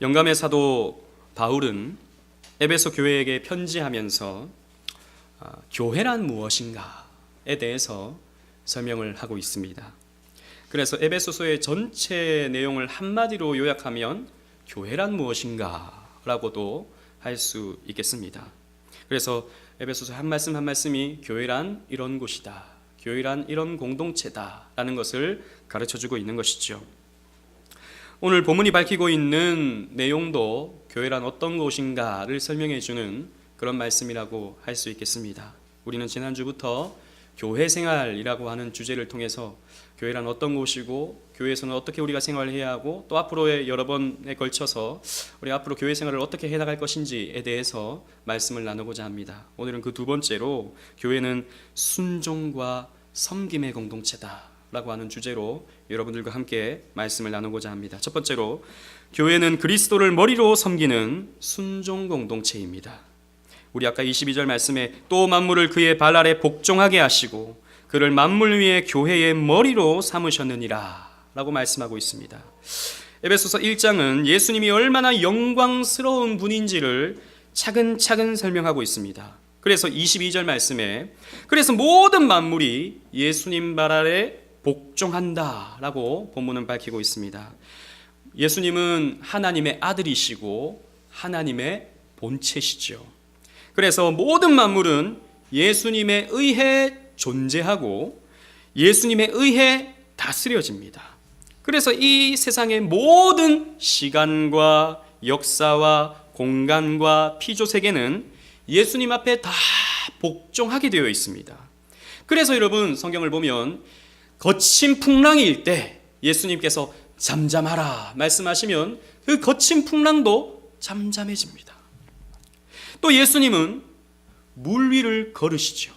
영감의 사도 바울은 에베소 교회에게 편지하면서 교회란 무엇인가에 대해서 설명을 하고 있습니다. 그래서 에베소서의 전체 내용을 한마디로 요약하면 교회란 무엇인가 라고도 할 수 있겠습니다. 그래서 에베소서 한 말씀 한 말씀이 교회란 이런 곳이다, 교회란 이런 공동체다 라는 것을 가르쳐주고 있는 것이죠. 오늘 본문이 밝히고 있는 내용도 교회란 어떤 곳인가를 설명해주는 그런 말씀이라고 할 수 있겠습니다. 우리는 지난주부터 교회 생활이라고 하는 주제를 통해서 교회란 어떤 곳이고 교회에서는 어떻게 우리가 생활해야 하고 또 앞으로의 여러 번에 걸쳐서 우리 앞으로 교회 생활을 어떻게 해나갈 것인지에 대해서 말씀을 나누고자 합니다. 오늘은 그 두 번째로 교회는 순종과 섬김의 공동체다 라고 하는 주제로 여러분들과 함께 말씀을 나누고자 합니다. 첫 번째로 교회는 그리스도를 머리로 섬기는 순종 공동체입니다. 우리 아까 22절 말씀에 또 만물을 그의 발 아래 복종하게 하시고 그를 만물 위에 교회의 머리로 삼으셨느니라 라고 말씀하고 있습니다. 에베소서 1장은 예수님이 얼마나 영광스러운 분인지를 차근차근 설명하고 있습니다. 그래서 22절 말씀에 그래서 모든 만물이 예수님 발 아래 복종한다 라고 본문은 밝히고 있습니다. 예수님은 하나님의 아들이시고 하나님의 본체시죠. 그래서 모든 만물은 예수님에 의해 존재하고 예수님에 의해 다스려집니다. 그래서 이 세상의 모든 시간과 역사와 공간과 피조세계는 예수님 앞에 다 복종하게 되어 있습니다. 그래서 여러분 성경을 보면 거친 풍랑일 때 예수님께서 잠잠하라 말씀하시면 그 거친 풍랑도 잠잠해집니다. 또 예수님은 물 위를 걸으시죠.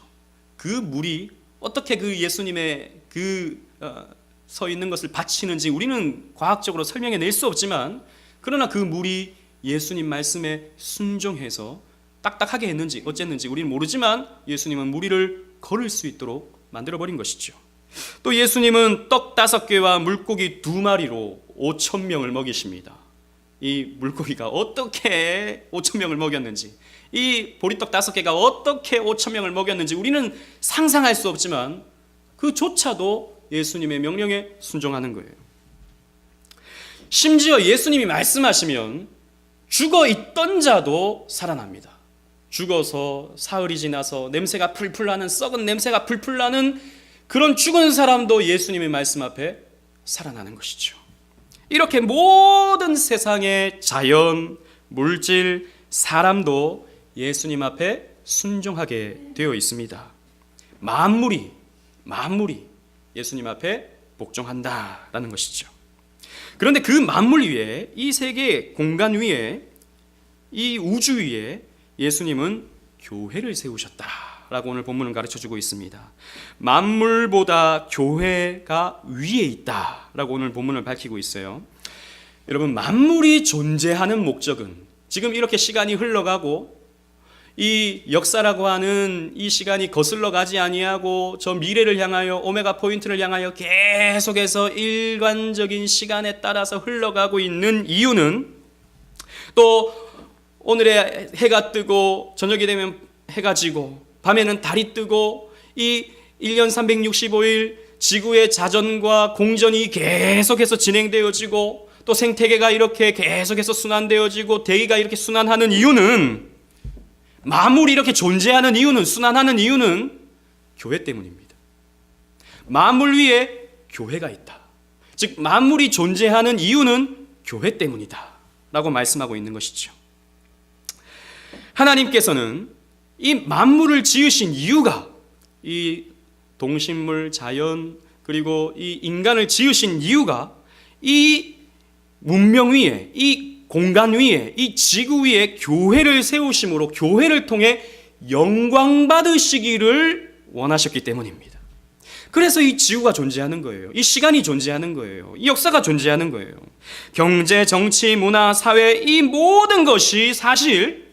그 물이 어떻게 그 예수님의 서 있는 것을 받치는지 우리는 과학적으로 설명해낼 수 없지만 그러나 그 물이 예수님 말씀에 순종해서 딱딱하게 했는지 어쨌는지 우리는 모르지만 예수님은 물 위를 걸을 수 있도록 만들어버린 것이죠. 또 예수님은 떡 5개와 물고기 2마리로 5,000명을 먹이십니다. 이 물고기가 어떻게 5,000명을 먹였는지 이 보리떡 5개가 어떻게 5,000명을 먹였는지 우리는 상상할 수 없지만 그조차도 예수님의 명령에 순종하는 거예요. 심지어 예수님이 말씀하시면 죽어있던 자도 살아납니다. 죽어서 사흘이 지나서 냄새가 풀풀 나는 썩은 냄새가 풀풀 나는 그런 죽은 사람도 예수님의 말씀 앞에 살아나는 것이죠. 이렇게 모든 세상의 자연, 물질, 사람도 예수님 앞에 순종하게 되어 있습니다. 만물이 예수님 앞에 복종한다라는 것이죠. 그런데 그 만물 위에, 이 세계 공간 위에, 이 우주 위에 예수님은 교회를 세우셨다라고 오늘 본문은 가르쳐주고 있습니다. 만물보다 교회가 위에 있다라고 오늘 본문을 밝히고 있어요. 여러분, 만물이 존재하는 목적은 지금 이렇게 시간이 흘러가고 이 역사라고 하는 이 시간이 거슬러 가지 아니하고 저 미래를 향하여 오메가 포인트를 향하여 계속해서 일관적인 시간에 따라서 흘러가고 있는 이유는 또 오늘의 해가 뜨고 저녁이 되면 해가 지고 밤에는 달이 뜨고 이 1년 365일 지구의 자전과 공전이 계속해서 진행되어지고 또 생태계가 이렇게 계속해서 순환되어지고 대기가 이렇게 순환하는 이유는 만물이 이렇게 존재하는 이유는 순환하는 이유는 교회 때문입니다. 만물 위에 교회가 있다. 즉 만물이 존재하는 이유는 교회 때문이다 라고 말씀하고 있는 것이죠. 하나님께서는 이 만물을 지으신 이유가 이 동식물, 자연 그리고 이 인간을 지으신 이유가 이 문명 위에 이 공간 위에 이 지구 위에 교회를 세우심으로 교회를 통해 영광 받으시기를 원하셨기 때문입니다. 그래서 이 지구가 존재하는 거예요. 이 시간이 존재하는 거예요. 이 역사가 존재하는 거예요. 경제, 정치, 문화, 사회 이 모든 것이 사실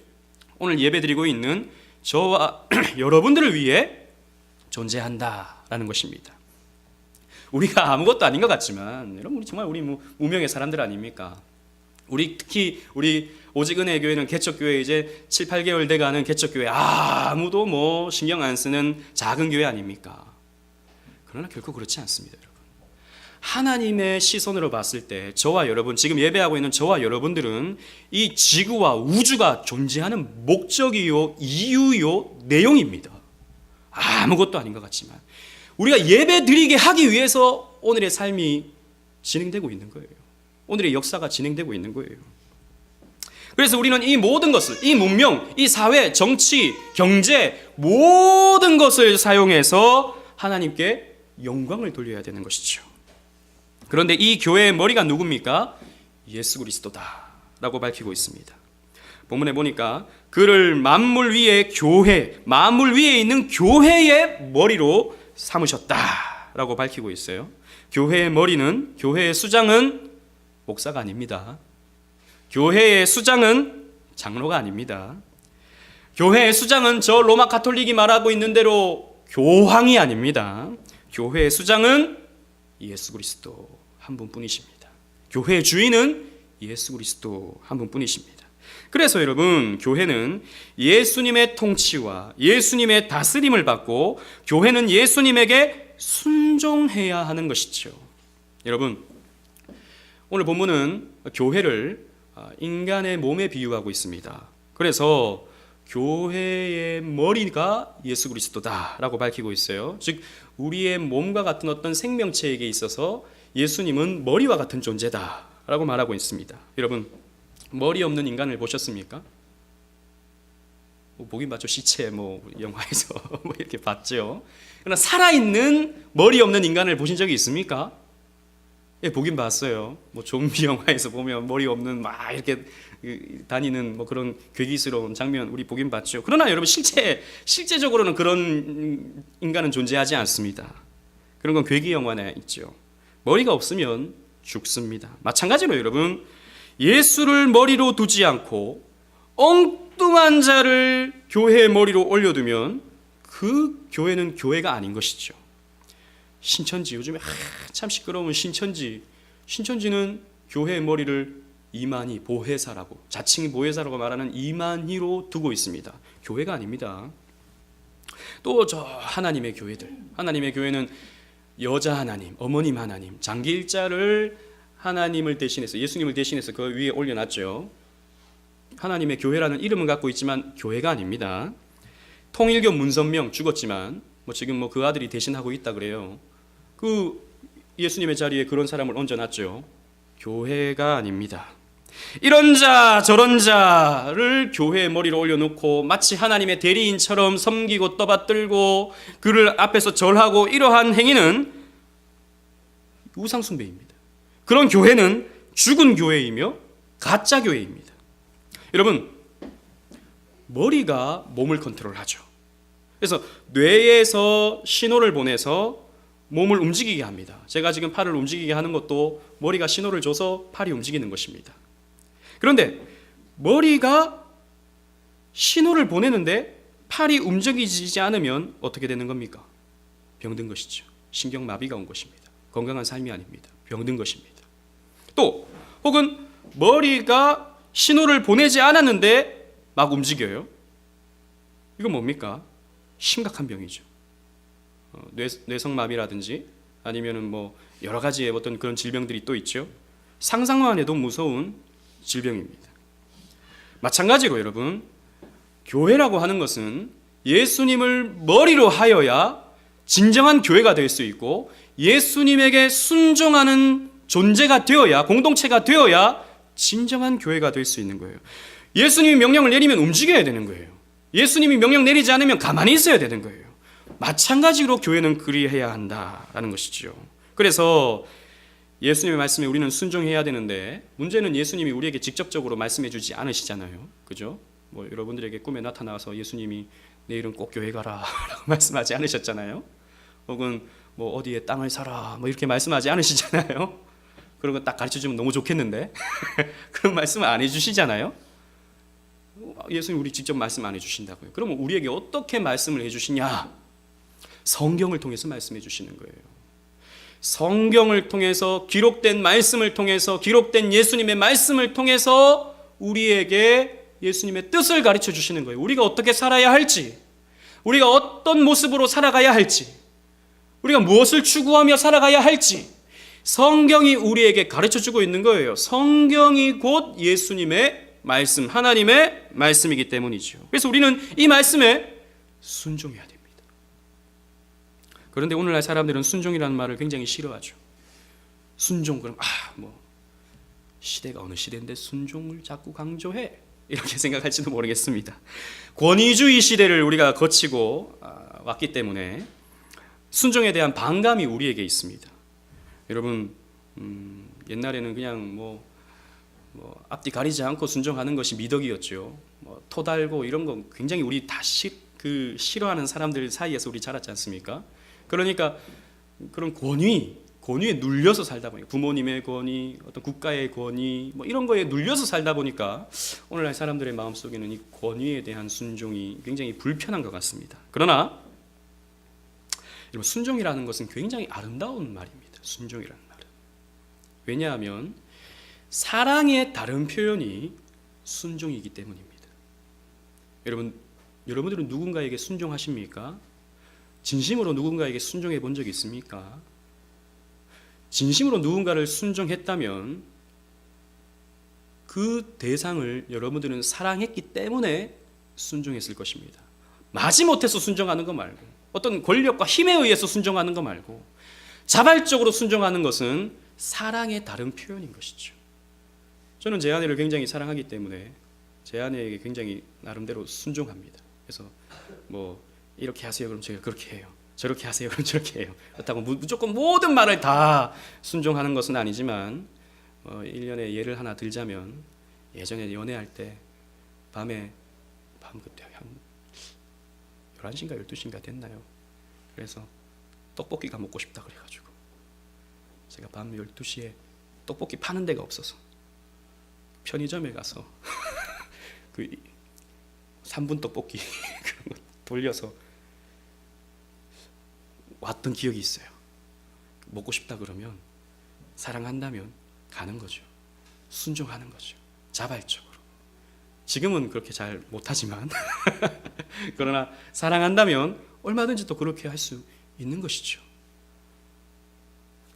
오늘 예배드리고 있는 저와 여러분들을 위해 존재한다라는 것입니다. 우리가 아무것도 아닌 것 같지만 여러분 우리 정말 우리 무명의 사람들 아닙니까? 특히 우리 오직 은혜 교회는 개척교회 이제 7, 8개월 돼가는 개척교회, 아무도 뭐 신경 안 쓰는 작은 교회 아닙니까? 그러나 결코 그렇지 않습니다, 여러분. 하나님의 시선으로 봤을 때 저와 여러분, 지금 예배하고 있는 저와 여러분들은 이 지구와 우주가 존재하는 목적이요, 이유요, 내용입니다. 아무것도 아닌 것 같지만 우리가 예배 드리게 하기 위해서 오늘의 삶이 진행되고 있는 거예요. 오늘의 역사가 진행되고 있는 거예요. 그래서 우리는 이 모든 것을, 이 문명, 이 사회, 정치, 경제, 모든 것을 사용해서 하나님께 영광을 돌려야 되는 것이죠. 그런데 이 교회의 머리가 누굽니까? 예수 그리스도다 라고 밝히고 있습니다. 본문에 보니까 그를 만물 위에 교회, 만물 위에 있는 교회의 머리로 삼으셨다 라고 밝히고 있어요. 교회의 머리는, 교회의 수장은 목사가 아닙니다. 교회의 수장은 장로가 아닙니다. 교회의 수장은 저 로마 가톨릭이 말하고 있는 대로 교황이 아닙니다. 교회의 수장은 예수 그리스도 한 분뿐이십니다. 교회의 주인은 예수 그리스도 한 분뿐이십니다. 그래서 여러분, 교회는 예수님의 통치와 예수님의 다스림을 받고 교회는 예수님에게 순종해야 하는 것이죠. 여러분, 오늘 본문은 교회를 인간의 몸에 비유하고 있습니다. 그래서 교회의 머리가 예수 그리스도다라고 밝히고 있어요. 즉 우리의 몸과 같은 어떤 생명체에게 있어서 예수님은 머리와 같은 존재다라고 말하고 있습니다. 여러분, 머리 없는 인간을 보셨습니까? 보긴 봤죠. 시체 영화에서 이렇게 봤죠. 그러나 살아있는 머리 없는 인간을 보신 적이 있습니까? 예, 보긴 봤어요. 좀비 영화에서 보면 머리 없는 막 이렇게 다니는 그런 괴기스러운 장면 우리 보긴 봤죠. 그러나 여러분, 실제적으로는 그런 인간은 존재하지 않습니다. 그런 건 괴기 영화에 있죠. 머리가 없으면 죽습니다. 마찬가지로 여러분, 예수를 머리로 두지 않고 엉뚱한 자를 교회의 머리로 올려두면 그 교회는 교회가 아닌 것이죠. 신천지, 요즘에 참 시끄러운 신천지는 교회의 머리를 이만희 보혜사라고, 자칭 보혜사라고 말하는 이만희로 두고 있습니다. 교회가 아닙니다. 또 저 하나님의 교회들, 하나님의 교회는 여자 하나님, 어머님 하나님, 장기일자를 하나님을 대신해서, 예수님을 대신해서 그 위에 올려놨죠. 하나님의 교회라는 이름은 갖고 있지만 교회가 아닙니다. 통일교 문선명 죽었지만 지금 그 아들이 대신하고 있다 그래요. 그 예수님의 자리에 그런 사람을 얹어놨죠. 교회가 아닙니다. 이런 자 저런 자를 교회의 머리로 올려놓고 마치 하나님의 대리인처럼 섬기고 떠받들고 그를 앞에서 절하고, 이러한 행위는 우상숭배입니다. 그런 교회는 죽은 교회이며 가짜 교회입니다. 여러분, 머리가 몸을 컨트롤하죠. 그래서 뇌에서 신호를 보내서 몸을 움직이게 합니다. 제가 지금 팔을 움직이게 하는 것도 머리가 신호를 줘서 팔이 움직이는 것입니다. 그런데 머리가 신호를 보내는데 팔이 움직이지 않으면 어떻게 되는 겁니까? 병든 것이죠. 신경마비가 온 것입니다. 건강한 삶이 아닙니다. 병든 것입니다. 또 혹은 머리가 신호를 보내지 않았는데 막 움직여요. 이건 뭡니까? 심각한 병이죠. 뇌성마비라든지 아니면은 여러 가지의 어떤 그런 질병들이 또 있죠. 상상만 해도 무서운 질병입니다. 마찬가지로 여러분, 교회라고 하는 것은 예수님을 머리로 하여야 진정한 교회가 될 수 있고, 예수님에게 순종하는 존재가 되어야, 공동체가 되어야 진정한 교회가 될 수 있는 거예요. 예수님이 명령을 내리면 움직여야 되는 거예요. 예수님이 명령 내리지 않으면 가만히 있어야 되는 거예요. 마찬가지로 교회는 그리해야 한다라는 것이죠. 그래서 예수님의 말씀에 우리는 순종해야 되는데, 문제는 예수님이 우리에게 직접적으로 말씀해 주지 않으시잖아요. 그죠? 여러분들에게 꿈에 나타나서 예수님이 내일은 꼭 교회 가라 라고 말씀하지 않으셨잖아요. 혹은 어디에 땅을 사라 이렇게 말씀하지 않으시잖아요. 그런 거 딱 가르쳐주면 너무 좋겠는데 그런 말씀을 안 해주시잖아요. 예수님 우리 직접 말씀 안 해주신다고요. 그러면 우리에게 어떻게 말씀을 해주시냐? 성경을 통해서 말씀해 주시는 거예요. 성경을 통해서 기록된 말씀을 통해서 기록된 예수님의 말씀을 통해서 우리에게 예수님의 뜻을 가르쳐 주시는 거예요. 우리가 어떻게 살아야 할지, 우리가 어떤 모습으로 살아가야 할지, 우리가 무엇을 추구하며 살아가야 할지 성경이 우리에게 가르쳐 주고 있는 거예요. 성경이 곧 예수님의 말씀, 하나님의 말씀이기 때문이죠. 그래서 우리는 이 말씀에 순종해야 됩니다. 그런데 오늘날 사람들은 순종이라는 말을 굉장히 싫어하죠. 순종, 그럼 시대가 어느 시대인데 순종을 자꾸 강조해, 이렇게 생각할지도 모르겠습니다. 권위주의 시대를 우리가 거치고 왔기 때문에 순종에 대한 반감이 우리에게 있습니다. 여러분, 옛날에는 그냥 앞뒤 가리지 않고 순종하는 것이 미덕이었죠. 토 달고 이런 거 굉장히 우리 다 싫어하는 사람들 사이에서 우리 자랐지 않습니까? 그러니까 그런 권위에 눌려서 살다 보니까, 부모님의 권위, 어떤 국가의 권위, 이런 거에 눌려서 살다 보니까 오늘날 사람들의 마음속에는 이 권위에 대한 순종이 굉장히 불편한 것 같습니다. 그러나 여러분, 순종이라는 것은 굉장히 아름다운 말입니다. 순종이라는 말은. 왜냐하면 사랑의 다른 표현이 순종이기 때문입니다. 여러분들은 누군가에게 순종하십니까? 진심으로 누군가에게 순종해 본 적이 있습니까? 진심으로 누군가를 순종했다면 그 대상을 여러분들은 사랑했기 때문에 순종했을 것입니다. 마지못해서 순종하는 거 말고, 어떤 권력과 힘에 의해서 순종하는 거 말고, 자발적으로 순종하는 것은 사랑의 다른 표현인 것이죠. 저는 제 아내를 굉장히 사랑하기 때문에 제 아내에게 굉장히 나름대로 순종합니다. 그래서 이렇게 하세요, 그럼 제가 그렇게 해요. 저렇게 하세요, 그럼 저렇게 해요. 그렇다고 무조건 모든 말을 다 순종하는 것은 아니지만 1년에 예를 하나 들자면, 예전에 연애할 때 밤 그때 한 11시인가 12시인가 됐나요? 그래서 떡볶이가 먹고 싶다 그래가지고 제가 밤 12시에 떡볶이 파는 데가 없어서 편의점에 가서 그 3분 떡볶이 그런 거 돌려서 왔던 기억이 있어요. 먹고 싶다 그러면, 사랑한다면 가는 거죠. 순종하는 거죠. 자발적으로. 지금은 그렇게 잘 못하지만 그러나 사랑한다면 얼마든지 또 그렇게 할 수 있는 것이죠.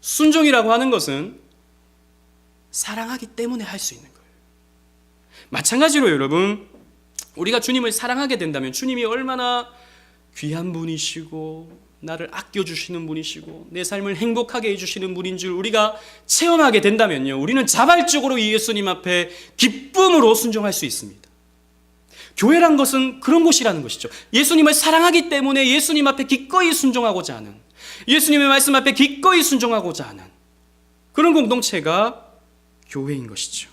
순종이라고 하는 것은 사랑하기 때문에 할 수 있는 거예요. 마찬가지로 여러분, 우리가 주님을 사랑하게 된다면, 주님이 얼마나 귀한 분이시고 나를 아껴주시는 분이시고 내 삶을 행복하게 해주시는 분인 줄 우리가 체험하게 된다면요, 우리는 자발적으로 예수님 앞에 기쁨으로 순종할 수 있습니다. 교회란 것은 그런 곳이라는 것이죠. 예수님을 사랑하기 때문에 예수님 앞에 기꺼이 순종하고자 하는, 예수님의 말씀 앞에 기꺼이 순종하고자 하는 그런 공동체가 교회인 것이죠.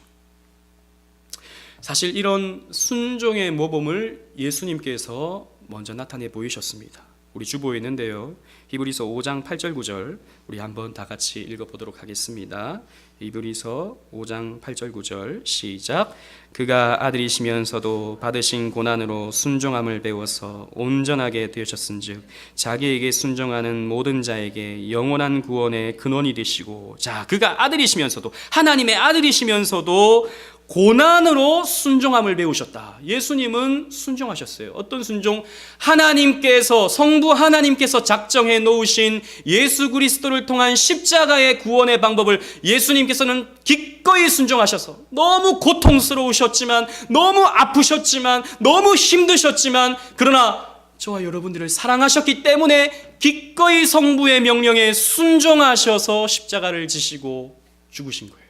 사실 이런 순종의 모범을 예수님께서 먼저 나타내 보이셨습니다. 우리 주보에 있는데요, 히브리서 5장 8절 9절 우리 한번 다 같이 읽어보도록 하겠습니다. 히브리서 5장 8절 9절 시작. 그가 아들이시면서도 받으신 고난으로 순종함을 배워서 온전하게 되셨은즉 자기에게 순종하는 모든 자에게 영원한 구원의 근원이 되시고, 자, 그가 아들이시면서도, 하나님의 아들이시면서도 고난으로 순종함을 배우셨다. 예수님은 순종하셨어요. 어떤 순종? 하나님께서, 성부 하나님께서 작정해 놓으신 예수 그리스도를 통한 십자가의 구원의 방법을 예수님께서는 기꺼이 순종하셔서, 너무 고통스러우셨지만, 너무 아프셨지만, 너무 힘드셨지만, 그러나 저와 여러분들을 사랑하셨기 때문에 기꺼이 성부의 명령에 순종하셔서 십자가를 지시고 죽으신 거예요.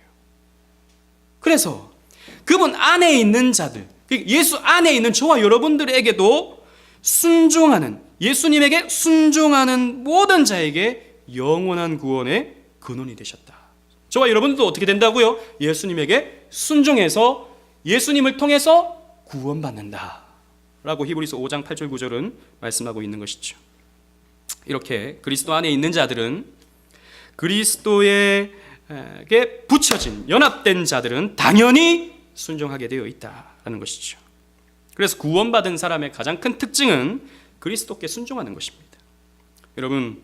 그래서 그분 안에 있는 자들, 예수 안에 있는 저와 여러분들에게도 순종하는, 예수님에게 순종하는 모든 자에게 영원한 구원의 근원이 되셨다. 저와 여러분들도 어떻게 된다고요? 예수님에게 순종해서 예수님을 통해서 구원받는다 라고 히브리서 5장 8절 9절은 말씀하고 있는 것이죠. 이렇게 그리스도 안에 있는 자들은, 그리스도에게 붙여진, 연합된 자들은 당연히 순종하게 되어 있다라는 것이죠. 그래서 구원받은 사람의 가장 큰 특징은 그리스도께 순종하는 것입니다. 여러분,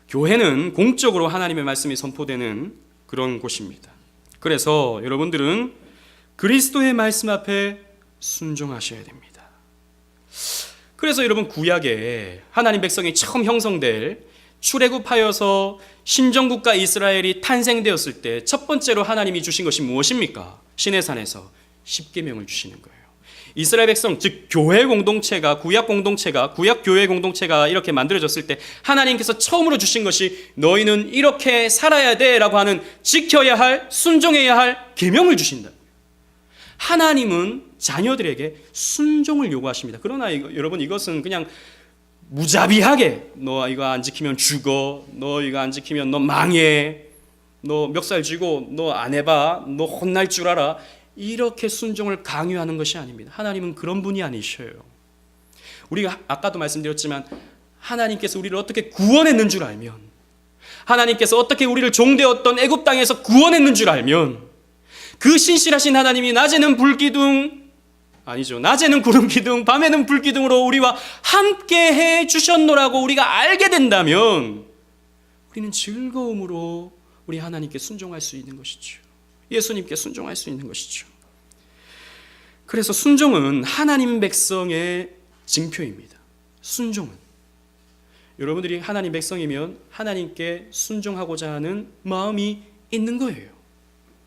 교회는 공적으로 하나님의 말씀이 선포되는 그런 곳입니다. 그래서 여러분들은 그리스도의 말씀 앞에 순종하셔야 됩니다. 그래서 여러분, 구약에 하나님 백성이 처음 형성될 출애굽하여서 신정국가 이스라엘이 탄생되었을 때 첫 번째로 하나님이 주신 것이 무엇입니까? 시내산에서 십계명을 주시는 거예요. 이스라엘 백성, 즉 교회 공동체가, 구약 교회 공동체가 이렇게 만들어졌을 때 하나님께서 처음으로 주신 것이 너희는 이렇게 살아야 돼 라고 하는, 지켜야 할, 순종해야 할 계명을 주신다. 하나님은 자녀들에게 순종을 요구하십니다. 그러나 여러분, 이것은 그냥 무자비하게 너 이거 안 지키면 죽어, 너 이거 안 지키면 너 망해, 너 멱살 쥐고 너 안 해봐, 너 혼날 줄 알아, 이렇게 순종을 강요하는 것이 아닙니다. 하나님은 그런 분이 아니셔요. 우리가 아까도 말씀드렸지만 하나님께서 우리를 어떻게 구원했는 줄 알면, 하나님께서 어떻게 우리를 종되었던 애굽 땅에서 구원했는 줄 알면, 그 신실하신 하나님이 낮에는 낮에는 구름 기둥, 밤에는 불 기둥으로 우리와 함께 해 주셨노라고 우리가 알게 된다면 우리는 즐거움으로 우리 하나님께 순종할 수 있는 것이죠. 예수님께 순종할 수 있는 것이죠. 그래서 순종은 하나님 백성의 징표입니다. 순종은 여러분들이 하나님 백성이면 하나님께 순종하고자 하는 마음이 있는 거예요.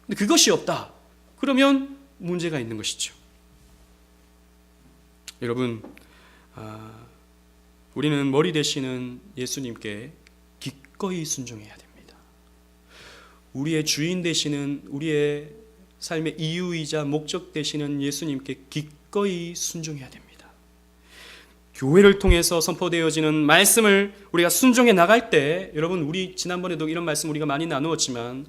근데 그것이 없다, 그러면 문제가 있는 것이죠. 여러분, 우리는 머리 되시는 예수님께 기꺼이 순종해야 됩니다. 우리의 주인 되시는, 우리의 삶의 이유이자 목적 되시는 예수님께 기꺼이 순종해야 됩니다. 교회를 통해서 선포되어지는 말씀을 우리가 순종해 나갈 때, 여러분, 우리 지난번에도 이런 말씀 우리가 많이 나누었지만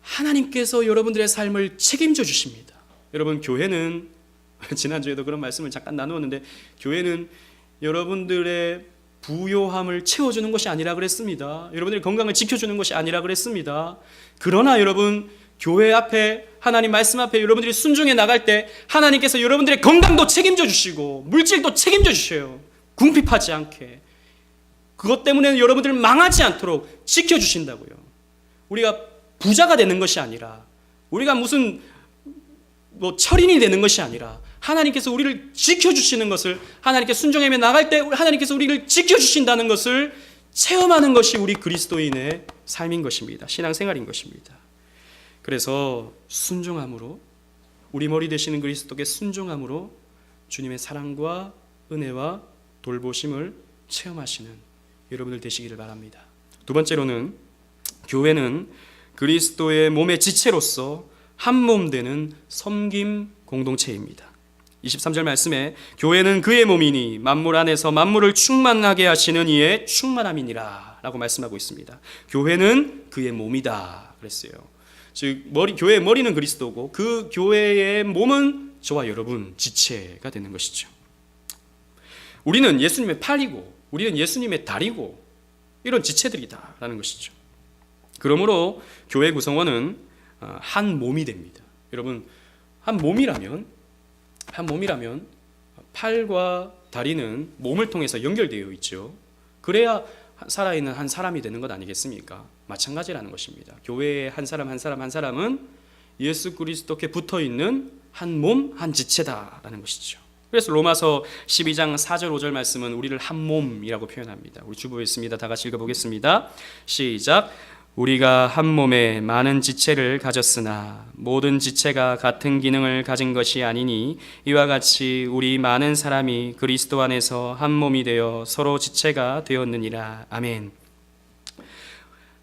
하나님께서 여러분들의 삶을 책임져 주십니다. 여러분, 교회는 지난주에도 그런 말씀을 잠깐 나누었는데, 교회는 여러분들의 부요함을 채워주는 것이 아니라 그랬습니다. 여러분들의 건강을 지켜주는 것이 아니라 그랬습니다. 그러나 여러분, 교회 앞에, 하나님 말씀 앞에 여러분들이 순종해 나갈 때 하나님께서 여러분들의 건강도 책임져 주시고 물질도 책임져 주셔요. 궁핍하지 않게. 그것 때문에 여러분들 망하지 않도록 지켜주신다고요. 우리가 부자가 되는 것이 아니라, 우리가 무슨 철인이 되는 것이 아니라, 하나님께서 우리를 지켜주시는 것을, 하나님께 순종하며 나갈 때 하나님께서 우리를 지켜주신다는 것을 체험하는 것이 우리 그리스도인의 삶인 것입니다. 신앙생활인 것입니다. 그래서 순종함으로, 우리 머리 되시는 그리스도께 순종함으로 주님의 사랑과 은혜와 돌보심을 체험하시는 여러분들 되시기를 바랍니다. 두 번째로는, 교회는 그리스도의 몸의 지체로서 한 몸 되는 섬김 공동체입니다. 23절 말씀에 교회는 그의 몸이니 만물 안에서 만물을 충만하게 하시는 이의 충만함이니라 라고 말씀하고 있습니다. 교회는 그의 몸이다 그랬어요. 즉 교회의 머리는 그리스도고 그 교회의 몸은 저와 여러분 지체가 되는 것이죠. 우리는 예수님의 팔이고 우리는 예수님의 다리고 이런 지체들이다라는 것이죠. 그러므로 교회 구성원은 한 몸이 됩니다. 여러분, 한 몸이라면 팔과 다리는 몸을 통해서 연결되어 있죠. 그래야 살아있는 한 사람이 되는 것 아니겠습니까? 마찬가지라는 것입니다. 교회의 한 사람은 예수 그리스도께 붙어있는 한 몸, 한 지체다라는 것이죠. 그래서 로마서 12장 4절 5절 말씀은 우리를 한 몸이라고 표현합니다. 우리 주보에 있습니다. 다 같이 읽어보겠습니다. 시작. 우리가 한 몸에 많은 지체를 가졌으나 모든 지체가 같은 기능을 가진 것이 아니니 이와 같이 우리 많은 사람이 그리스도 안에서 한 몸이 되어 서로 지체가 되었느니라. 아멘.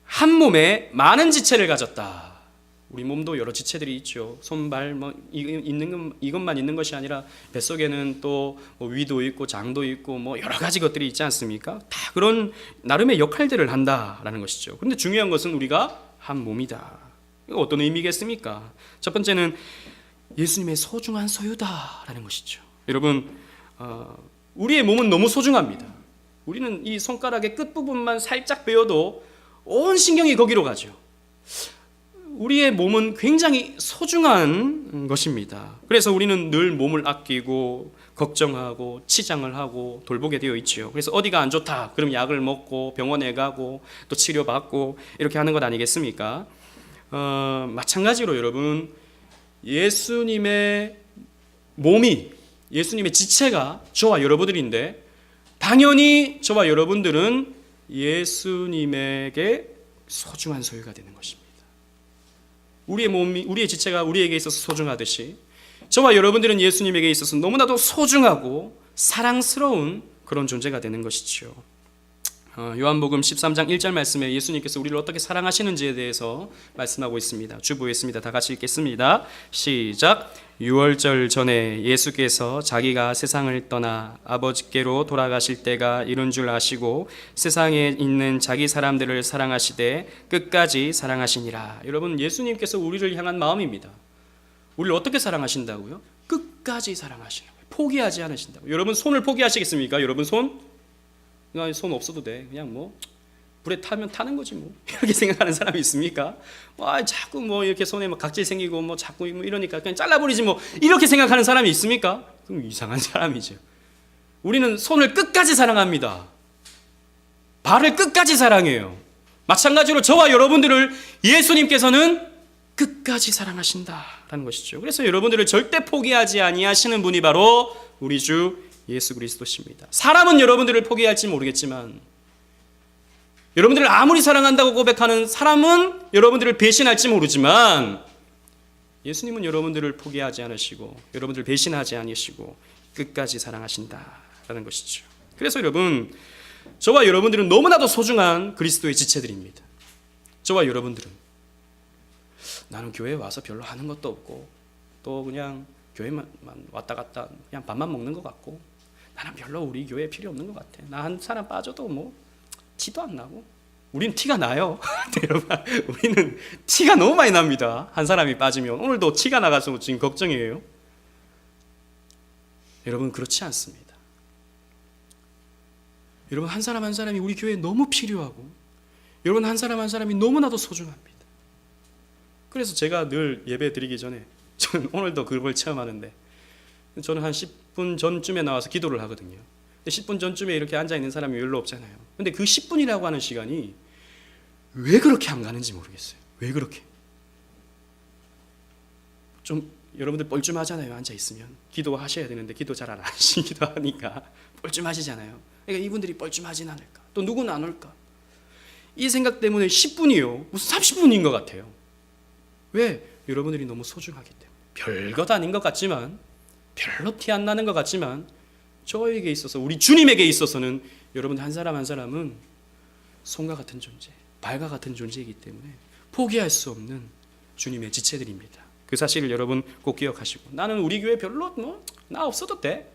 한 몸에 많은 지체를 가졌다. 우리 몸도 여러 지체들이 있죠. 손발 이것만 있는 것이 아니라 뱃속에는 또 위도 있고 장도 있고 여러 가지 것들이 있지 않습니까? 다 그런 나름의 역할들을 한다라는 것이죠. 그런데 중요한 것은 우리가 한 몸이다. 이거 어떤 의미겠습니까? 첫 번째는 예수님의 소중한 소유다라는 것이죠. 여러분, 우리의 몸은 너무 소중합니다. 우리는 이 손가락의 끝부분만 살짝 베어도 온 신경이 거기로 가죠. 우리의 몸은 굉장히 소중한 것입니다. 그래서 우리는 늘 몸을 아끼고 걱정하고 치장을 하고 돌보게 되어 있지요. 그래서 어디가 안 좋다 그럼 약을 먹고 병원에 가고 또 치료받고 이렇게 하는 것 아니겠습니까? 마찬가지로 여러분, 예수님의 몸이, 예수님의 지체가 저와 여러분들인데 당연히 저와 여러분들은 예수님에게 소중한 소유가 되는 것입니다. 우리의 몸이, 우리의 지체가 우리에게 있어서 소중하듯이 저와 여러분들은 예수님에게 있어서 너무나도 소중하고 사랑스러운 그런 존재가 되는 것이죠. 요한복음 13장 1절 말씀에 예수님께서 우리를 어떻게 사랑하시는지에 대해서 말씀하고 있습니다. 주보했습니다. 다 같이 읽겠습니다. 시작. 6월절 전에 예수께서 자기가 세상을 떠나 아버지께로 돌아가실 때가 이른 줄 아시고 세상에 있는 자기 사람들을 사랑하시되 끝까지 사랑하시니라. 여러분, 예수님께서 우리를 향한 마음입니다. 우리를 어떻게 사랑하신다고요? 끝까지 사랑하시는 거예요. 포기하지 않으신다고. 여러분, 손을 포기하시겠습니까? 여러분, 손 없어도 돼. 그냥 뭐 불에 타면 타는 거지 뭐. 이렇게 생각하는 사람이 있습니까? 자꾸 뭐 이렇게 손에 막 각질 생기고 뭐 자꾸 뭐 이러니까 그냥 잘라버리지 뭐. 이렇게 생각하는 사람이 있습니까? 그럼 이상한 사람이죠. 우리는 손을 끝까지 사랑합니다. 발을 끝까지 사랑해요. 마찬가지로 저와 여러분들을 예수님께서는 끝까지 사랑하신다라는 것이죠. 그래서 여러분들을 절대 포기하지 아니하시는 분이 바로 우리 주 예수 그리스도십니다. 사람은 여러분들을 포기할지 모르겠지만, 여러분들을 아무리 사랑한다고 고백하는 사람은 여러분들을 배신할지 모르지만, 예수님은 여러분들을 포기하지 않으시고 여러분들을 배신하지 않으시고 끝까지 사랑하신다라는 것이죠. 그래서 여러분, 저와 여러분들은 너무나도 소중한 그리스도의 지체들입니다. 저와 여러분들은 나는 교회에 와서 별로 하는 것도 없고 또 그냥 교회만 왔다 갔다 그냥 밥만 먹는 것 같고 나는 별로 우리 교회에 필요 없는 것 같아. 나 한 사람 빠져도 뭐 티도 안 나고. 우리는 티가 나요. 여러분, 우리는 티가 너무 많이 납니다. 한 사람이 빠지면. 오늘도 티가 나가서 지금 걱정이에요. 여러분, 그렇지 않습니다. 여러분, 한 사람 한 사람이 우리 교회에 너무 필요하고 여러분 한 사람 한 사람이 너무나도 소중합니다. 그래서 제가 늘 예배 드리기 전에, 저는 오늘도 그걸 체험하는데, 저는 한 10분 전쯤에 나와서 기도를 하거든요. 근데 10분 전쯤에 이렇게 앉아있는 사람이 별로 없잖아요. 근데 그 10분이라고 하는 시간이 왜 그렇게 안 가는지 모르겠어요. 왜 그렇게? 좀 여러분들 뻘쭘하잖아요. 앉아있으면 기도하셔야 되는데 기도 잘 안 하시기도 하니까 뻘쭘하시잖아요. 그러니까 이분들이 뻘쭘하진 않을까, 또 누구는 안 올까, 이 생각 때문에 10분이요 무슨 30분인 것 같아요. 왜? 여러분들이 너무 소중하기 때문에. 별것 아닌 것 같지만, 별로 티 안 나는 것 같지만, 저에게 있어서, 우리 주님에게 있어서는 여러분 한 사람 한 사람은 손과 같은 존재, 발과 같은 존재이기 때문에 포기할 수 없는 주님의 지체들입니다. 그 사실을 여러분 꼭 기억하시고, 나는 우리 교회 별로 나 없어도 돼,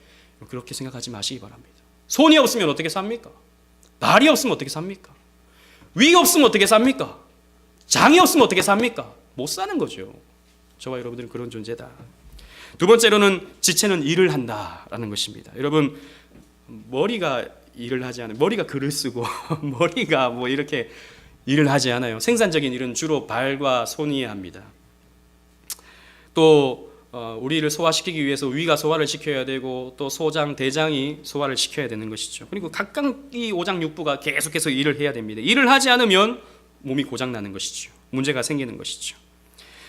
그렇게 생각하지 마시기 바랍니다. 손이 없으면 어떻게 삽니까? 발이 없으면 어떻게 삽니까? 위가 없으면 어떻게 삽니까? 장이 없으면 어떻게 삽니까? 못 사는 거죠. 저와 여러분들은 그런 존재다. 두 번째로는 지체는 일을 한다라는 것입니다. 여러분, 머리가 일을 하지 않아요. 머리가 글을 쓰고 머리가 뭐 이렇게 일을 하지 않아요. 생산적인 일은 주로 발과 손이 합니다. 또 우리를 소화시키기 위해서 위가 소화를 시켜야 되고 또 소장, 대장이 소화를 시켜야 되는 것이죠. 그리고 각각 이 오장육부가 계속해서 일을 해야 됩니다. 일을 하지 않으면 몸이 고장나는 것이죠. 문제가 생기는 것이죠.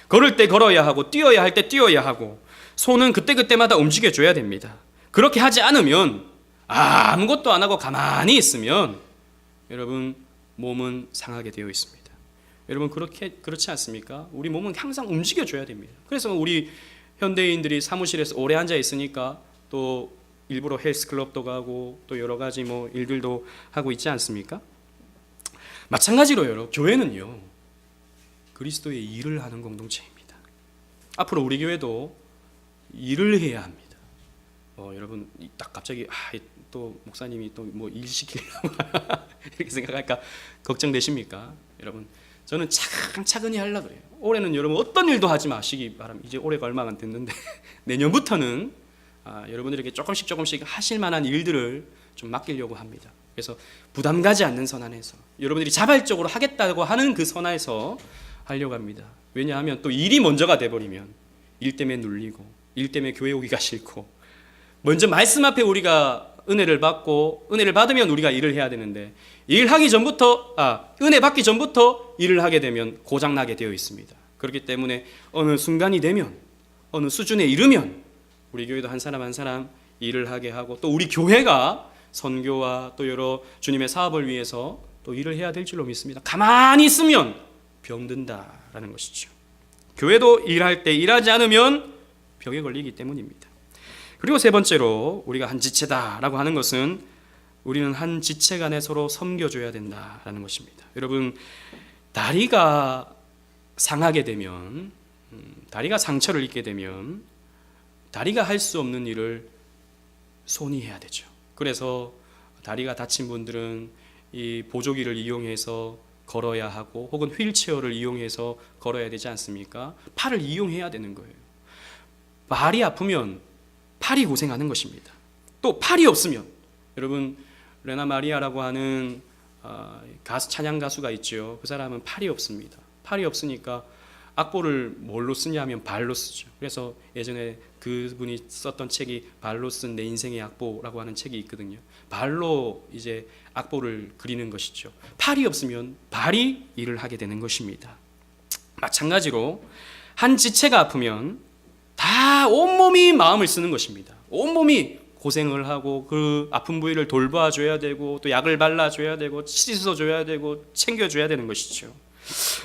걸을 때 걸어야 하고 뛰어야 할 때 뛰어야 하고 손은 그때그때마다 움직여줘야 됩니다. 그렇게 하지 않으면, 아무것도 안 하고 가만히 있으면 여러분 몸은 상하게 되어 있습니다. 여러분, 그렇지 않습니까? 우리 몸은 항상 움직여줘야 됩니다. 그래서 우리 현대인들이 사무실에서 오래 앉아 있으니까 또 일부러 헬스클럽도 가고 또 여러 가지 뭐 일들도 하고 있지 않습니까? 마찬가지로 여러분, 교회는요 그리스도의 일을 하는 공동체입니다. 앞으로 우리 교회도 일을 해야 합니다. 여러분 딱 갑자기 또 목사님이 또 뭐 일 시키려고 이렇게 생각할까 걱정되십니까? 여러분, 저는 차근차근히 하려고 그래요. 올해는 여러분 어떤 일도 하지 마시기 바랍니다. 이제 올해가 얼마 안 됐는데 내년부터는 여러분들에게 조금씩 하실 만한 일들을 좀 맡기려고 합니다. 그래서 부담 가지 않는 선 안에서 여러분들이 자발적으로 하겠다고 하는 그 선 안에서 하려고 합니다. 왜냐하면 또 일이 먼저가 돼버리면 일 때문에 눌리고 일 때문에 교회 오기가 싫고, 먼저 말씀 앞에 우리가 은혜를 받고 은혜를 받으면 우리가 일을 해야 되는데, 일하기 전부터 은혜 받기 전부터 일을 하게 되면 고장나게 되어 있습니다. 그렇기 때문에 어느 순간이 되면, 어느 수준에 이르면 우리 교회도 한 사람 한 사람 일을 하게 하고, 또 우리 교회가 선교와 또 여러 주님의 사업을 위해서 또 일을 해야 될 줄로 믿습니다. 가만히 있으면 병든다라는 것이죠. 교회도 일할 때 일하지 않으면 병에 걸리기 때문입니다. 그리고 세 번째로 우리가 한 지체다라고 하는 것은 우리는 한 지체 간에 서로 섬겨줘야 된다라는 것입니다. 여러분, 다리가 상하게 되면, 다리가 상처를 입게 되면 다리가 할 수 없는 일을 손이 해야 되죠. 그래서 다리가 다친 분들은 이 보조기를 이용해서 걸어야 하고, 혹은 휠체어를 이용해서 걸어야 되지 않습니까? 팔을 이용해야 되는 거예요. 발이 아프면 팔이 고생하는 것입니다. 또 팔이 없으면, 여러분 레나 마리아라고 하는 찬양 가수가 있죠. 그 사람은 팔이 없습니다. 팔이 없으니까 악보를 뭘로 쓰냐 하면 발로 쓰죠. 그래서 예전에 그분이 썼던 책이 발로 쓴 내 인생의 악보라고 하는 책이 있거든요. 발로 이제 악보를 그리는 것이죠. 팔이 없으면 발이 일을 하게 되는 것입니다. 마찬가지로 한 지체가 아프면 다 온몸이 마음을 쓰는 것입니다. 온몸이 고생을 하고 그 아픈 부위를 돌봐줘야 되고, 또 약을 발라줘야 되고, 씻어줘야 되고, 챙겨줘야 되는 것이죠.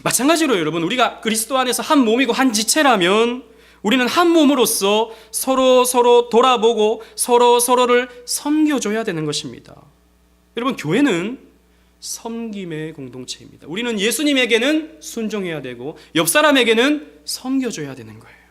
마찬가지로 여러분, 우리가 그리스도 안에서 한 몸이고 한 지체라면 우리는 한 몸으로서 서로 돌아보고 서로를 섬겨줘야 되는 것입니다. 여러분, 교회는 섬김의 공동체입니다. 우리는 예수님에게는 순종해야 되고 옆 사람에게는 섬겨줘야 되는 거예요.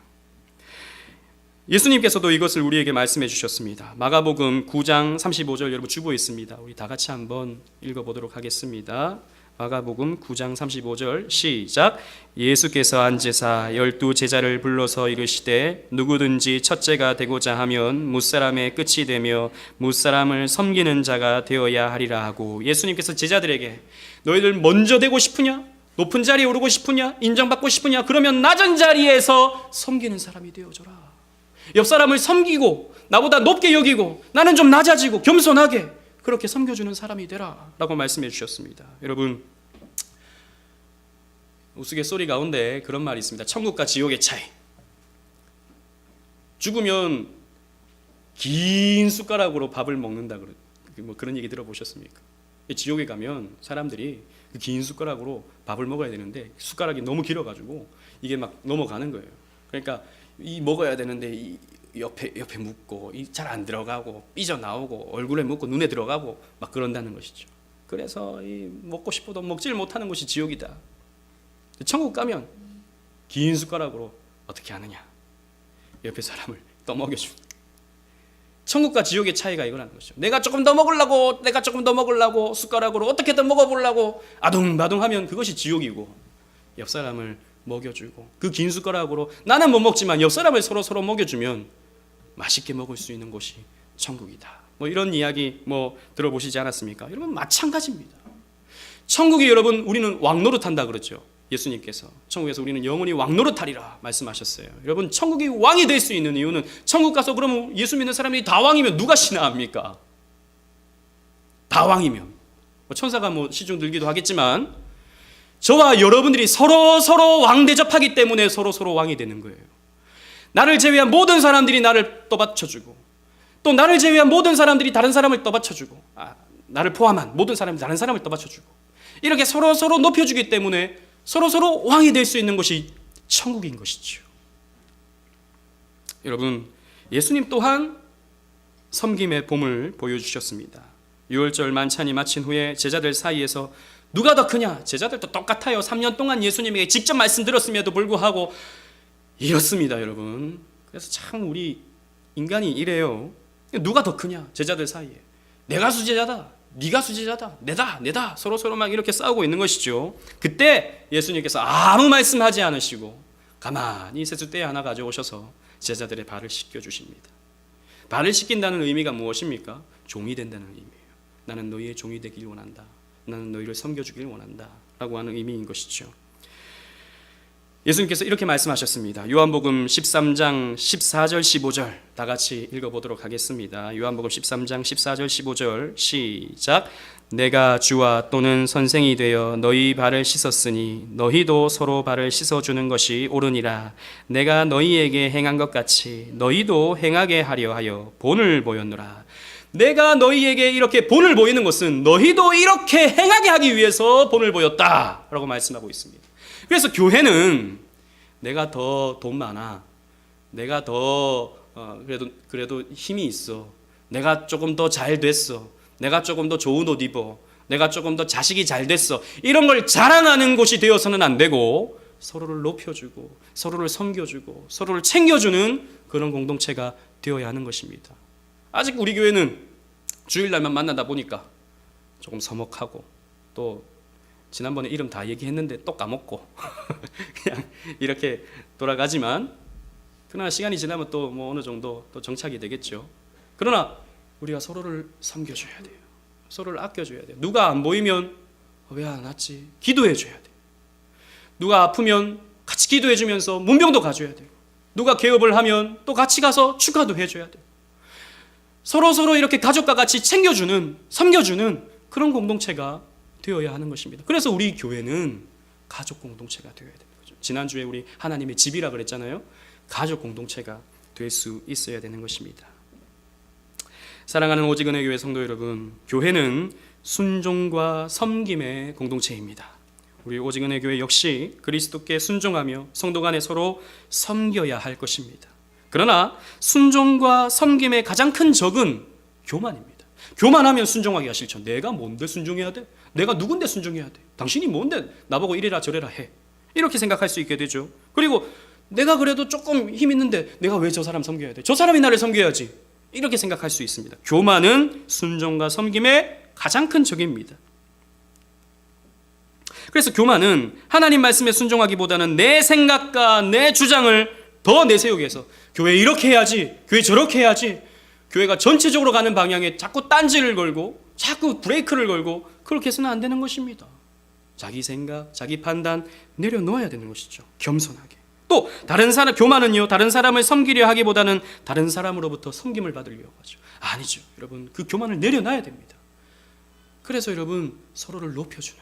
예수님께서도 이것을 우리에게 말씀해 주셨습니다. 마가복음 9장 35절 여러분 주보에 있습니다. 우리 다 같이 한번 읽어보도록 하겠습니다. 마가복음 9장 35절 시작. 예수께서 앉으사 12 제자를 불러서 이르시되 누구든지 첫째가 되고자 하면 무사람의 끝이 되며 무사람을 섬기는 자가 되어야 하리라 하고, 예수님께서 제자들에게 너희들 먼저 되고 싶으냐? 높은 자리에 오르고 싶으냐? 인정받고 싶으냐? 그러면 낮은 자리에서 섬기는 사람이 되어줘라. 옆 사람을 섬기고 나보다 높게 여기고 나는 좀 낮아지고 겸손하게 그렇게 섬겨주는 사람이 되라 라고 말씀해 주셨습니다. 여러분, 우스갯소리 가운데 그런 말이 있습니다. 천국과 지옥의 차이. 죽으면 긴 숟가락으로 밥을 먹는다, 뭐 그런 얘기 들어보셨습니까? 지옥에 가면 사람들이 그 긴 숟가락으로 밥을 먹어야 되는데 숟가락이 너무 길어가지고 이게 막 넘어가는 거예요. 그러니까 이 먹어야 되는데 이 옆에 묻고 잘 안 들어가고 삐져나오고 얼굴에 묻고 눈에 들어가고 막 그런다는 것이죠. 그래서 이 먹고 싶어도 먹질 못하는 곳이 지옥이다. 천국 가면 긴 숟가락으로 어떻게 하느냐? 옆에 사람을 떠먹여줍니다. 천국과 지옥의 차이가 이거라는 것이죠. 내가 조금 더 먹으려고 숟가락으로 어떻게든 먹어보려고 아둥바둥하면 그것이 지옥이고, 옆 사람을 먹여주고 그 긴 숟가락으로 나는 못 먹지만 옆 사람을 서로 먹여주면 맛있게 먹을 수 있는 곳이 천국이다. 뭐 이런 이야기 뭐 들어보시지 않았습니까? 여러분, 마찬가지입니다. 천국이 여러분, 우리는 왕노릇한다 그러죠. 예수님께서 천국에서 우리는 영원히 왕노릇하리라 말씀하셨어요. 여러분, 천국이 왕이 될 수 있는 이유는, 천국 가서 그러면 예수 믿는 사람들이 다 왕이면 누가 신하합니까? 다 왕이면 뭐 천사가 뭐 시중 들기도 하겠지만 저와 여러분들이 서로 왕 대접하기 때문에 서로 왕이 되는 거예요. 나를 제외한 모든 사람들이 나를 떠받쳐주고, 또 나를 제외한 모든 사람들이 다른 사람을 떠받쳐주고, 나를 포함한 모든 사람이 다른 사람을 떠받쳐주고, 이렇게 서로 높여주기 때문에 서로 왕이 될 수 있는 것이 천국인 것이죠. 여러분, 예수님 또한 섬김의 봄을 보여주셨습니다. 유월절 만찬이 마친 후에 제자들 사이에서 누가 더 크냐? 제자들도 똑같아요. 3년 동안 예수님에게 직접 말씀 들었음에도 불구하고 이렇습니다, 여러분. 그래서 참 우리 인간이 이래요. 누가 더 크냐? 제자들 사이에. 내가 수제자다, 네가 수제자다, 내다 서로 막 이렇게 싸우고 있는 것이죠. 그때 예수님께서 아무 말씀하지 않으시고 가만히 세숫대 하나 가져오셔서 제자들의 발을 씻겨주십니다. 발을 씻긴다는 의미가 무엇입니까? 종이 된다는 의미예요. 나는 너희의 종이 되길 원한다. 나는 너희를 섬겨주길 원한다 라고 하는 의미인 것이죠. 예수님께서 이렇게 말씀하셨습니다. 요한복음 13장 14절 15절 다 같이 읽어보도록 하겠습니다. 요한복음 13장 14절 15절 시작. 내가 주와 또는 선생이 되어 너희 발을 씻었으니 너희도 서로 발을 씻어주는 것이 옳으니라. 내가 너희에게 행한 것 같이 너희도 행하게 하려 하여 본을 보였노라. 내가 너희에게 이렇게 본을 보이는 것은 너희도 이렇게 행하게 하기 위해서 본을 보였다 라고 말씀하고 있습니다. 그래서 교회는 내가 더 돈 많아, 내가 더 그래도 힘이 있어, 내가 조금 더 잘 됐어, 내가 조금 더 좋은 옷 입어, 내가 조금 더 자식이 잘 됐어, 이런 걸 자랑하는 곳이 되어서는 안 되고 서로를 높여주고 서로를 섬겨주고 서로를 챙겨주는 그런 공동체가 되어야 하는 것입니다. 아직 우리 교회는 주일날만 만나다 보니까 조금 서먹하고 또 지난번에 이름 다 얘기했는데 또 까먹고 그냥 이렇게 돌아가지만, 그러나 시간이 지나면 또 뭐 어느 정도 또 정착이 되겠죠. 그러나 우리가 서로를 섬겨줘야 돼요. 서로를 아껴줘야 돼요. 누가 안 보이면 왜 안 왔지? 기도해줘야 돼요. 누가 아프면 같이 기도해주면서 문병도 가줘야 돼요. 누가 개업을 하면 또 같이 가서 축하도 해줘야 돼요. 서로 이렇게 가족과 같이 챙겨주는, 섬겨주는 그런 공동체가 되어야 하는 것입니다. 그래서 우리 교회는 가족 공동체가 되어야 되는 거죠. 지난주에 우리 하나님의 집이라 그랬잖아요. 가족 공동체가 될 수 있어야 되는 것입니다. 사랑하는 오직은혜 교회 성도 여러분, 교회는 순종과 섬김의 공동체입니다. 우리 오직은혜 교회 역시 그리스도께 순종하며 성도 간에 서로 섬겨야 할 것입니다. 그러나 순종과 섬김의 가장 큰 적은 교만입니다. 교만하면 순종하기가 싫죠. 내가 뭔데 순종해야 돼? 내가 누군데 순종해야 돼? 당신이 뭔데 나보고 이래라 저래라 해? 이렇게 생각할 수 있게 되죠. 그리고 내가 그래도 조금 힘 있는데 내가 왜 저 사람 섬겨야 돼? 저 사람이 나를 섬겨야지. 이렇게 생각할 수 있습니다. 교만은 순종과 섬김의 가장 큰 적입니다. 그래서 교만은 하나님 말씀에 순종하기보다는 내 생각과 내 주장을 더 내세우기 위해서 교회 이렇게 해야지, 교회 저렇게 해야지, 교회가 전체적으로 가는 방향에 자꾸 딴지를 걸고 자꾸 브레이크를 걸고 그렇게 해서는 안 되는 것입니다. 자기 생각, 자기 판단 내려놓아야 되는 것이죠. 겸손하게. 또 다른 사람, 교만은요, 다른 사람을 섬기려 하기보다는 다른 사람으로부터 섬김을 받으려고 하죠. 아니죠. 여러분, 그 교만을 내려놔야 됩니다. 그래서 여러분, 서로를 높여주는,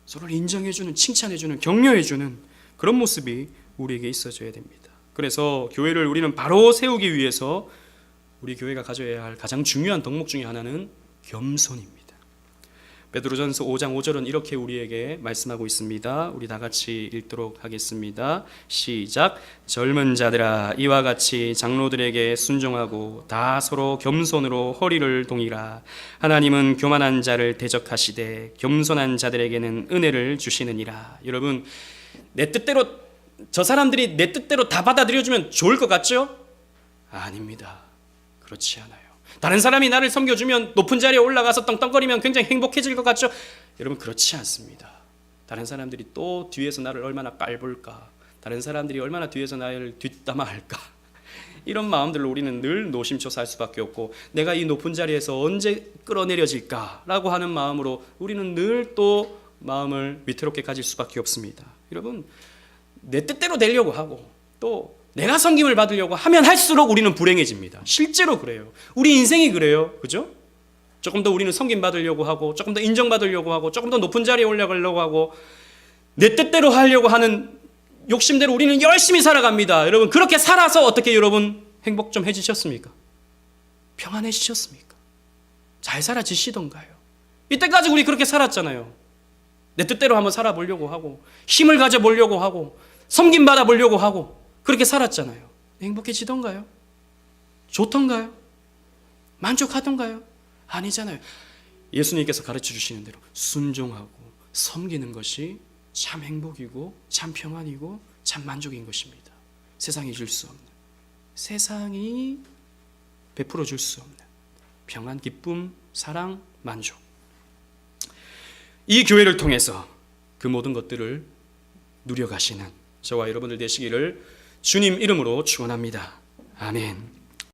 서로를 인정해주는, 칭찬해주는, 격려해주는 그런 모습이 우리에게 있어져야 됩니다. 그래서 교회를 우리는 바로 세우기 위해서 우리 교회가 가져야 할 가장 중요한 덕목 중에 하나는 겸손입니다. 베드로전서 5장 5절은 이렇게 우리에게 말씀하고 있습니다. 우리 다 같이 읽도록 하겠습니다. 시작. 젊은 자들아, 이와 같이 장로들에게 순종하고 다 서로 겸손으로 허리를 동이라. 하나님은 교만한 자를 대적하시되 겸손한 자들에게는 은혜를 주시느니라. 여러분, 내 뜻대로, 저 사람들이 내 뜻대로 다 받아들여주면 좋을 것 같죠? 아닙니다. 그렇지 않아요. 다른 사람이 나를 섬겨주면 높은 자리에 올라가서 떵떵거리면 굉장히 행복해질 것 같죠? 여러분, 그렇지 않습니다. 다른 사람들이 또 뒤에서 나를 얼마나 깔볼까, 다른 사람들이 얼마나 뒤에서 나를 뒷담화할까, 이런 마음들로 우리는 늘 노심초사할 수밖에 없고, 내가 이 높은 자리에서 언제 끌어내려질까라고 하는 마음으로 우리는 늘 또 마음을 위태롭게 가질 수밖에 없습니다. 여러분, 내 뜻대로 되려고 하고 또 내가 섬김을 받으려고 하면 할수록 우리는 불행해집니다. 실제로 그래요. 우리 인생이 그래요. 그죠? 조금 더 우리는 섬김 받으려고 하고, 조금 더 인정받으려고 하고, 조금 더 높은 자리에 올라가려고 하고, 내 뜻대로 하려고 하는 욕심대로 우리는 열심히 살아갑니다. 여러분, 그렇게 살아서 어떻게 여러분 행복 좀 해지셨습니까? 평안해지셨습니까? 잘 살아지시던가요? 이때까지 우리 그렇게 살았잖아요. 내 뜻대로 한번 살아보려고 하고, 힘을 가져보려고 하고, 섬김 받아보려고 하고, 그렇게 살았잖아요. 행복해지던가요? 좋던가요? 만족하던가요? 아니잖아요. 예수님께서 가르쳐 주시는 대로 순종하고 섬기는 것이 참 행복이고 참 평안이고 참 만족인 것입니다. 세상이 줄 수 없는, 세상이 베풀어 줄 수 없는 평안, 기쁨, 사랑, 만족. 이 교회를 통해서 그 모든 것들을 누려가시는 저와 여러분들 되시기를 주님 이름으로 축원합니다. 아멘.